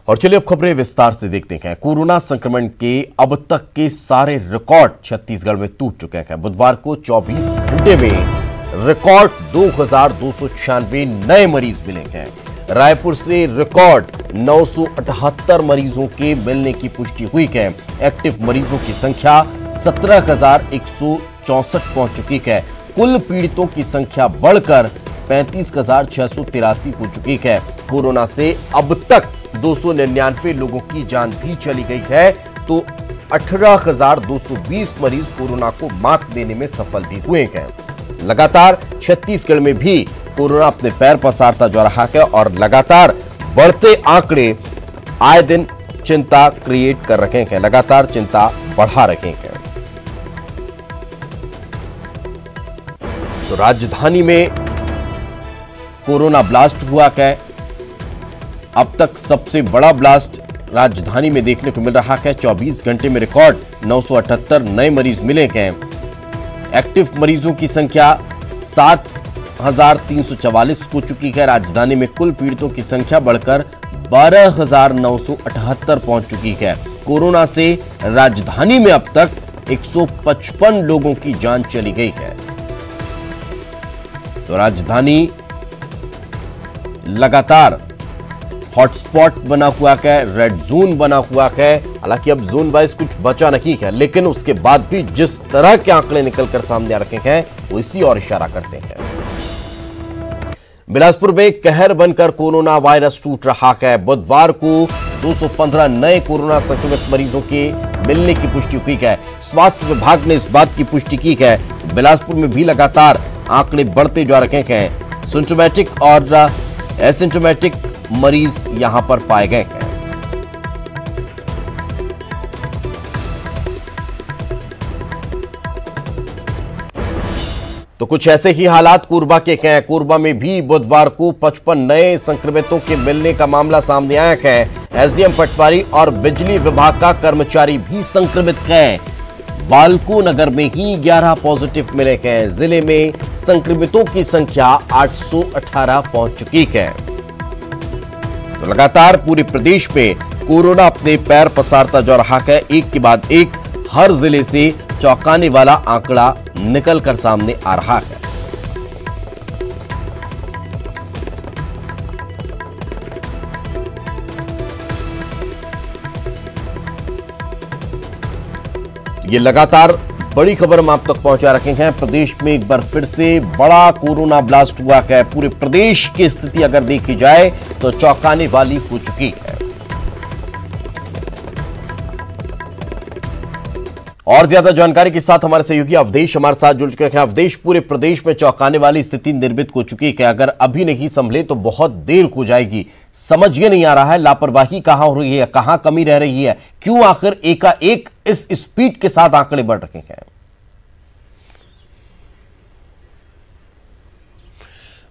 और चलिए अब खबरें विस्तार से देखते हैं। कोरोना संक्रमण के अब तक के सारे रिकॉर्ड छत्तीसगढ़ में टूट चुके हैं। बुधवार को 24 घंटे में रिकॉर्ड 2296 नए मरीज मिले हैं। रायपुर से रिकॉर्ड 978 मरीजों के मिलने की पुष्टि हुई है। एक्टिव मरीजों की संख्या 17,164 पहुंच चुकी है। कुल पीड़ितों की संख्या बढ़कर 35,683 हो चुकी है। कोरोना से अब तक 299 लोगों की जान भी चली गई है, तो 18,220 मरीज कोरोना को मात देने में सफल भी हुए हैं। लगातार छत्तीसगढ़ में भी कोरोना अपने पैर पसारता जा रहा है और लगातार बढ़ते आंकड़े आए दिन चिंता क्रिएट कर रहे हैं, लगातार चिंता बढ़ा रहे हैं। तो राजधानी में कोरोना ब्लास्ट हुआ है। अब तक सबसे बड़ा ब्लास्ट राजधानी में देखने को मिल रहा है। 24 घंटे में रिकॉर्ड 978 नए मरीज मिले हैं। एक्टिव मरीजों की संख्या 7,344 हो चुकी है। राजधानी में कुल पीड़ितों की संख्या बढ़कर 12,978 पहुंच चुकी है। कोरोना से राजधानी में अब तक 155 लोगों की जान चली गई है। तो राजधानी लगातार हॉटस्पॉट बना हुआ है, रेड जोन बना हुआ है। हालांकि अब जोन वाइज कुछ बचा नहीं है, लेकिन उसके बाद भी जिस तरह के आंकड़े निकलकर सामने आ रखे हैं वो इसी और इशारा करते हैं। बिलासपुर में कहर बनकर कोरोना वायरस टूट रहा है। बुधवार को 215 नए कोरोना संक्रमित मरीजों के मिलने की पुष्टि हुई है। स्वास्थ्य विभाग ने इस बात की पुष्टि की है। बिलासपुर में भी लगातार आंकड़े बढ़ते जा रहे हैं। सिम्टोमेटिक और एसिम्टोमेटिक मरीज यहां पर पाए गए हैं। तो कुछ ऐसे ही हालात कोरबा के हैं। कोरबा में भी बुधवार को 55 नए संक्रमितों के मिलने का मामला सामने आया है। एसडीएम पटवारी और बिजली विभाग का कर्मचारी भी संक्रमित हैं। बालको नगर में ही 11 पॉजिटिव मिले हैं। जिले में संक्रमितों की संख्या 818 पहुंच चुकी है। तो लगातार पूरे प्रदेश में कोरोना अपने पैर पसारता जा रहा है। एक के बाद एक हर जिले से चौंकाने वाला आंकड़ा निकलकर सामने आ रहा है। ये लगातार बड़ी खबर हम आप तक पहुंचा रखे हैं। प्रदेश में एक बार फिर से बड़ा कोरोना ब्लास्ट हुआ है। पूरे प्रदेश की स्थिति अगर देखी जाए तो चौंकाने वाली हो चुकी है। और ज्यादा जानकारी के साथ हमारे सहयोगी अवधेश हमारे साथ जुड़ चुके हैं। अवधेश, पूरे प्रदेश में चौंकाने वाली स्थिति निर्मित हो चुकी है। अगर अभी नहीं संभले तो बहुत देर हो जाएगी। समझ ये नहीं आ रहा है लापरवाही कहां हो रही है, कहां कमी रह रही है, क्यों आखिर एकाएक इस स्पीड के साथ आंकड़े बढ़ रहे हैं।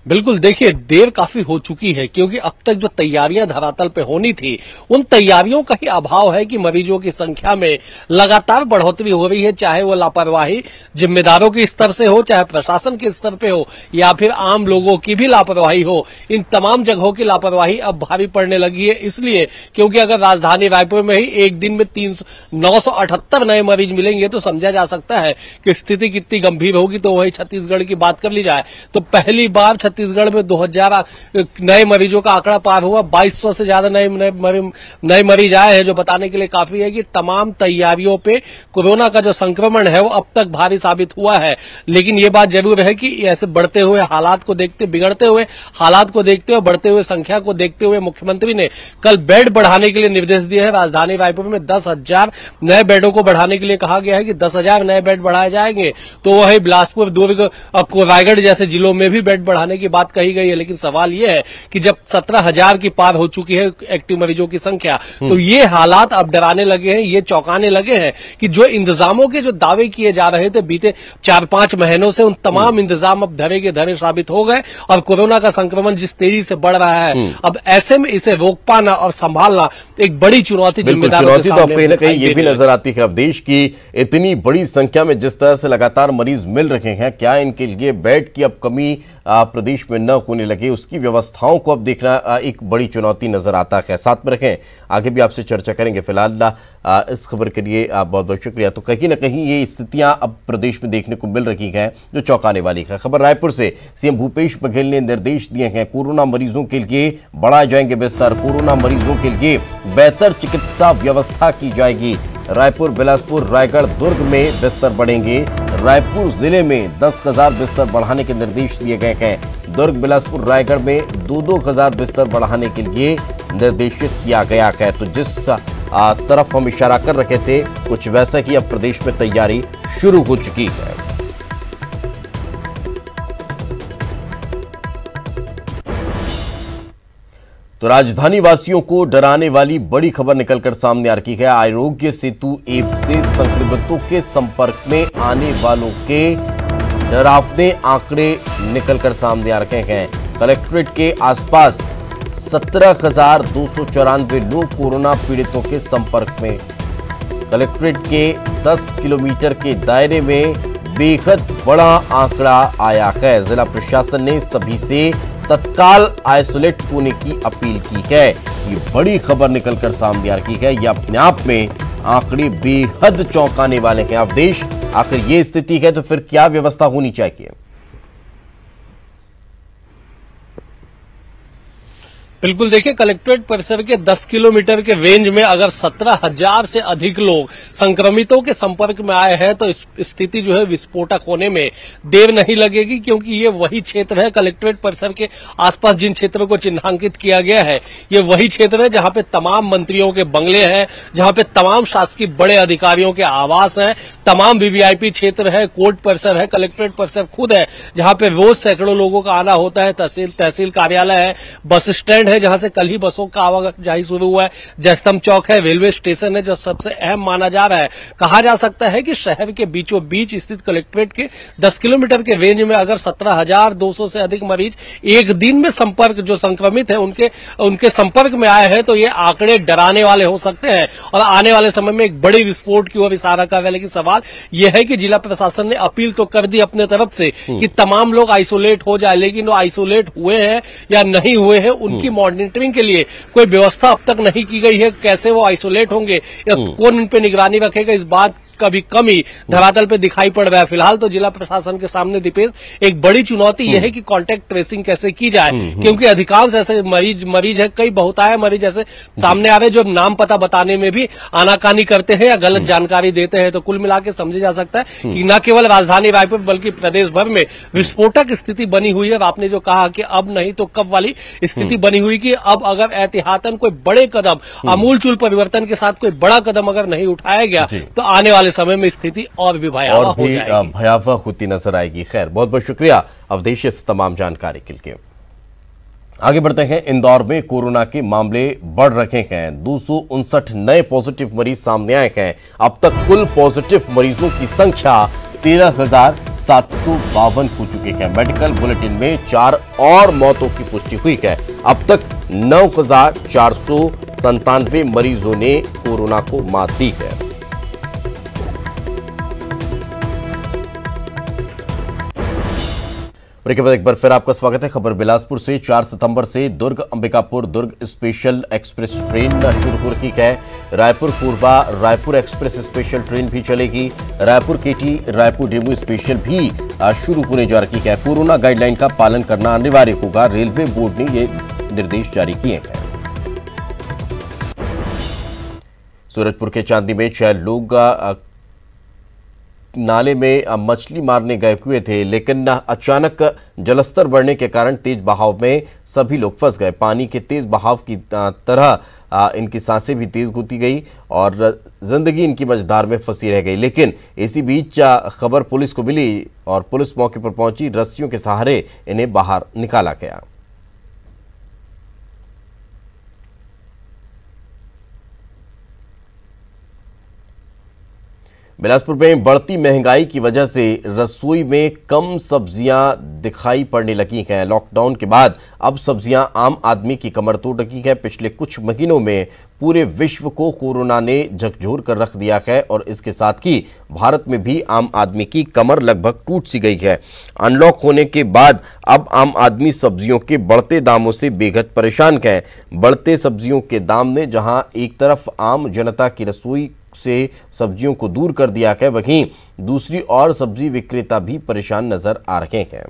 बिल्कुल, देखिए देर काफी हो चुकी है, क्योंकि अब तक जो तैयारियां धरातल पे होनी थी उन तैयारियों का ही अभाव है कि मरीजों की संख्या में लगातार बढ़ोतरी हो रही है। चाहे वो लापरवाही जिम्मेदारों के स्तर से हो, चाहे प्रशासन के स्तर पे हो, या फिर आम लोगों की भी लापरवाही हो। इन तमाम जगहों की लापरवाही अब भारी पड़ने लगी है। इसलिए क्योंकि अगर राजधानी रायपुर में ही एक दिन में 978 नए मरीज मिलेंगे तो समझा जा सकता है कि स्थिति कितनी गंभीर होगी। तो वही छत्तीसगढ़ की बात कर ली जाए तो पहली बार छत्तीसगढ़ में 2000 नए मरीजों का आंकड़ा पार हुआ। 2200 से ज्यादा नए मरीज आए हैं, जो बताने के लिए काफी है कि तमाम तैयारियों पे कोरोना का जो संक्रमण है वो अब तक भारी साबित हुआ है। लेकिन ये बात जरूर है कि ऐसे बढ़ते हुए हालात को देखते, बिगड़ते हुए हालात को देखते हुए, बढ़ते हुए संख्या को देखते हुए मुख्यमंत्री ने कल बेड बढ़ाने के लिए निर्देश दिए हैं। राजधानी रायपुर में 10,000 नए बेडों को बढ़ाने के लिए कहा गया है कि 10,000 नए बेड बढ़ाए जाएंगे। तो वही बिलासपुर, दुर्ग, रायगढ़ जैसे जिलों में भी बेड बढ़ाने की बात कही गई है। लेकिन सवाल यह है कि जब 17,000 की पार हो चुकी है एक्टिव मरीजों की संख्या, तो ये हालात अब डराने लगे हैं, ये चौंकाने लगे हैं कि जो इंतजामों के जो दावे किए जा रहे थे बीते 4-5 महीनों से, उन तमाम इंतजाम अब धरे के धरे साबित हो गए। और कोरोना का संक्रमण जिस तेजी से बढ़ रहा है, अब ऐसे में इसे रोक पाना और संभालना एक बड़ी चुनौती, जिम्मेदारी तो कहीं ना कहीं ये भी नजर आती है। अब देश की इतनी बड़ी संख्या में जिस तरह से लगातार मरीज मिल रहे हैं, क्या इनके लिए बेड की अब कमी प्रदेश प्रदेश में न होने लगे, उसकी व्यवस्थाओं को अब देखना एक बड़ी चुनौती नजर आता है। साथ में रखें, आगे भी आपसे चर्चा करेंगे। फिलहाल इस खबर के लिए बहुत बहुत शुक्रिया। तो कहीं ना कहीं ये स्थितियां अब प्रदेश में देखने को मिल रही हैं जो चौंकाने वाली है। खबर रायपुर से, सीएम भूपेश बघेल ने निर्देश दिए हैं, कोरोना मरीजों के लिए बढ़ाए जाएंगे बिस्तर, कोरोना मरीजों के लिए बेहतर चिकित्सा व्यवस्था की जाएगी। रायपुर, बिलासपुर, रायगढ़, दुर्ग में बिस्तर बढ़ेंगे। रायपुर जिले में 10,000 बिस्तर बढ़ाने के निर्देश दिए गए हैं। दुर्ग, बिलासपुर, रायगढ़ में 2,000 बिस्तर बढ़ाने के लिए निर्देशित किया गया है। तो जिस तरफ हम इशारा कर रहे थे, कुछ वैसा ही अब प्रदेश में तैयारी शुरू हो चुकी है। तो राजधानी वासियों को डराने वाली बड़ी खबर निकलकर सामने आ रही है। आरोग्य सेतु ऐप से संक्रमितों के संपर्क में आने वालों के डरावने आंकड़े निकलकर सामने आ रहे हैं। कलेक्ट्रेट के आसपास 17,294 लोग कोरोना पीड़ितों के संपर्क में। कलेक्ट्रेट के 10 किलोमीटर के दायरे में बेहद बड़ा आंकड़ा आया है। जिला प्रशासन ने सभी से तत्काल आइसोलेट होने की अपील की है। ये बड़ी खबर निकलकर सामने आ रही है। ये अपने आप में आंकड़े बेहद चौंकाने वाले हैं। अब देश आखिर ये स्थिति है तो फिर क्या व्यवस्था होनी चाहिए? बिल्कुल, देखिए, कलेक्ट्रेट परिसर के 10 किलोमीटर के रेंज में अगर 17,000 से अधिक लोग संक्रमितों के संपर्क में आए हैं तो स्थिति जो है विस्फोटक होने में देर नहीं लगेगी, क्योंकि ये वही क्षेत्र है, कलेक्ट्रेट परिसर के आसपास जिन क्षेत्रों को चिन्हांकित किया गया है, ये वही क्षेत्र है जहां पे तमाम मंत्रियों के बंगले हैं, जहां पे तमाम शासकीय बड़े अधिकारियों के आवास हैं, तमाम वीवीआईपी क्षेत्र है, कोर्ट परिसर है, कलेक्ट्रेट परिसर खुद है, जहां पे रोज सैकड़ों लोगों का आना होता है। तहसील कार्यालय है, बस स्टैंड है जहां से कल ही बसों का आवाजाही शुरू हुआ है, जयस्तंभ चौक है, रेलवे स्टेशन है जो सबसे अहम माना जा रहा है। कहा जा सकता है कि शहर के बीचों बीच स्थित कलेक्ट्रेट के 10 किलोमीटर के रेंज में अगर 17,200 से अधिक मरीज एक दिन में संपर्क जो संक्रमित है उनके संपर्क में आए हैं तो ये आंकड़े डराने वाले हो सकते हैं और आने वाले समय में एक बड़ी विस्फोट की ओर इशारा कर रहे हैं। लेकिन सवाल यह है कि जिला प्रशासन ने अपील तो कर दी अपने तरफ से कि तमाम लोग आइसोलेट हो जाए, लेकिन वो आइसोलेट हुए हैं या नहीं हुए हैं उनकी मॉनिटरिंग के लिए कोई व्यवस्था अब तक नहीं की गई है। कैसे वो आइसोलेट होंगे या कौन इन पे निगरानी रखेगा, इस बात का भी कमी धरातल पे दिखाई पड़ रहा है। फिलहाल तो जिला प्रशासन के सामने दीपेश एक बड़ी चुनौती यह है कि कांटेक्ट ट्रेसिंग कैसे की जाए, क्योंकि अधिकांश ऐसे मरीज है, कई बहुतायत मरीज ऐसे सामने आ रहे जो नाम पता बताने में भी आनाकानी करते हैं या गलत जानकारी देते हैं। तो कुल मिला के समझे जा सकता है कि न केवल राजधानी रायपुर बल्कि प्रदेश भर में विस्फोटक स्थिति बनी हुई है। आपने जो कहा कि अब नहीं तो कब वाली स्थिति बनी हुई कि अब अगर एहतियातन कोई बड़े कदम, आमूलचूल परिवर्तन के साथ कोई बड़ा कदम अगर नहीं उठाया गया तो आने वाले समय में स्थिति और भी भयावह होती नजर आएगी। खैर, बहुत बहुत शुक्रिया अवधेश इस तमाम जानकारी के लिए। आगे बढ़ते हैं। इंदौर में कोरोना के मामले बढ़ रहे हैं। 259 नए पॉजिटिव मरीज सामने आए हैं। अब तक कुल पॉजिटिव मरीजों की संख्या 13,752 हो चुके हैं। मेडिकल बुलेटिन में 4 और मौतों की पुष्टि हुई है। अब तक 9,497 मरीजों ने कोरोना को मात दी है। ब्रेक के बाद एक बार फिर आपका स्वागत है। खबर बिलासपुर से 4 सितंबर से Durg Ambikapur Durg special express train शुरू हो रही है। Raipur Korba Raipur express special train भी चलेगी। रायपुर केटी रायपुर डेमू स्पेशल भी शुरू होने जा रही है। कोरोना गाइडलाइन का पालन करना अनिवार्य होगा, रेलवे बोर्ड ने ये निर्देश जारी किए हैं। सूरजपुर के चांदी में 6 लोग नाले में मछली मारने गए हुए थे, लेकिन अचानक जलस्तर बढ़ने के कारण तेज बहाव में सभी लोग फंस गए। पानी के तेज बहाव की तरह इनकी सांसें भी तेज होती गई और जिंदगी इनकी मझधार में फंसी रह गई। लेकिन इसी बीच खबर पुलिस को मिली और पुलिस मौके पर पहुंची। रस्सियों के सहारे इन्हें बाहर निकाला गया। बिलासपुर में बढ़ती महंगाई की वजह से रसोई में कम सब्जियां दिखाई पड़ने लगी हैं। लॉकडाउन के बाद अब सब्जियां आम आदमी की कमर तोड़ रही है। पिछले कुछ महीनों में पूरे विश्व को कोरोना ने झकझोर कर रख दिया है और इसके साथ ही भारत में भी आम आदमी की कमर लगभग टूट सी गई है। अनलॉक होने के बाद अब आम आदमी सब्जियों के बढ़ते दामों से बेहद परेशान है। बढ़ते सब्जियों के दाम ने जहां एक तरफ आम जनता की रसोई से सब्जियों को दूर कर दिया है, वहीं दूसरी ओर सब्जी विक्रेता भी परेशान नजर आ रहे हैं।